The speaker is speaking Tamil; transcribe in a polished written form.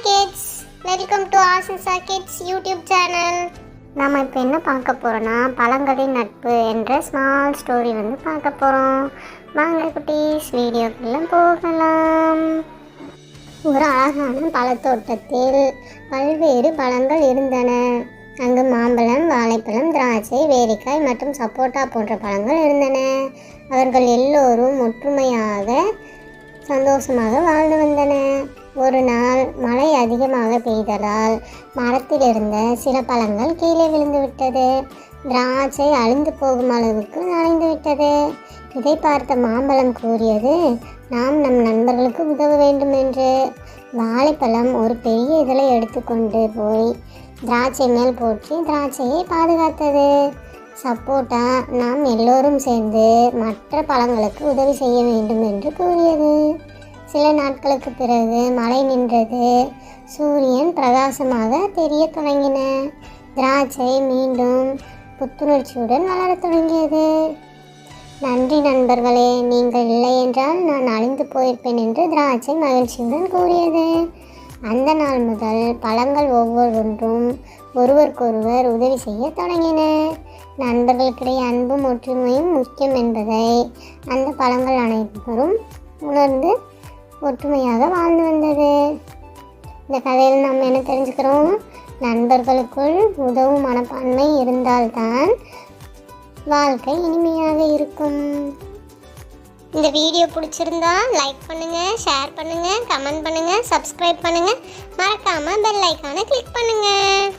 Kids, welcome to Aasisa kids YouTube channel. நம்ம இப்போ என்ன பார்க்க போகிறோன்னா பழங்களின் நட்பு என்ற ஸ்மால் ஸ்டோரி பார்க்க போகிறோம். வாங்க குட்டீஸ், வீடியோக்குள்ளே போகலாம். ஒரு அழகான பழத்தோட்டத்தில் பல்வேறு பழங்கள் இருந்தன. அங்கு மாம்பழம், வாழைப்பழம், திராட்சை, வேரிக்காய் மற்றும் சப்போட்டா போன்ற பழங்கள் இருந்தன. அவர்கள் எல்லோரும் ஒற்றுமையாக சந்தோஷமாக வாழ்ந்து வந்தனர். ஒரு நாள் மழை அதிகமாக பெய்ததால் மரத்தில் இருந்த சில பழங்கள் கீழே விழுந்து விட்டது. திராட்சை அழிந்து போகும் அளவுக்கு நனைந்து விட்டது. இதை பார்த்த மாம்பழம் கூறியது, நாம் நம் நண்பர்களுக்கு உதவ வேண்டும் என்று. வாழைப்பழம் ஒரு பெரிய இதழை எடுத்துக்கொண்டு போய் திராட்சை மேல் போற்றி திராட்சையை பாதுகாத்தது. சப்போட்டா, நாம் எல்லோரும் சேர்ந்து மற்ற பழங்களுக்கு உதவி செய்ய வேண்டும் என்று கூறியது. சில நாட்களுக்கு பிறகு மழை நின்றது. சூரியன் பிரகாசமாக தெரிய தொடங்கின. திராட்சை மீண்டும் புத்துணர்ச்சியுடன் வளரத் தொடங்கியது. நன்றி நண்பர்களே, நீங்கள் இல்லை என்றால் நான் அழிந்து போயிருப்பேன் என்று திராட்சை மகிழ்ச்சியுடன் கூறியது. அந்த நாள் முதல் பழங்கள் ஒவ்வொன்றும் ஒருவருக்கொருவர் உதவி செய்ய தொடங்கின. நண்பர்களுக்கிடையே அன்பும் ஒற்றுமையும் முக்கியம் என்பதை அந்த பழங்கள் அனைவரும் உணர்ந்து ஒற்றுமையாக வாழ்ந்து வந்தது. இந்த கதையில் நம்ம என்ன தெரிஞ்சுக்கிறோம்? நண்பர்களுக்குள் உதவும் மனப்பான்மை இருந்தால்தான் வாழ்க்கை இனிமையாக இருக்கும். இந்த வீடியோ பிடிச்சிருந்தா லைக் பண்ணுங்கள், ஷேர் பண்ணுங்கள், கமெண்ட் பண்ணுங்கள், சப்ஸ்கிரைப் பண்ணுங்கள். மறக்காமல் பெல் ஐக்கானை கிளிக் பண்ணுங்கள்.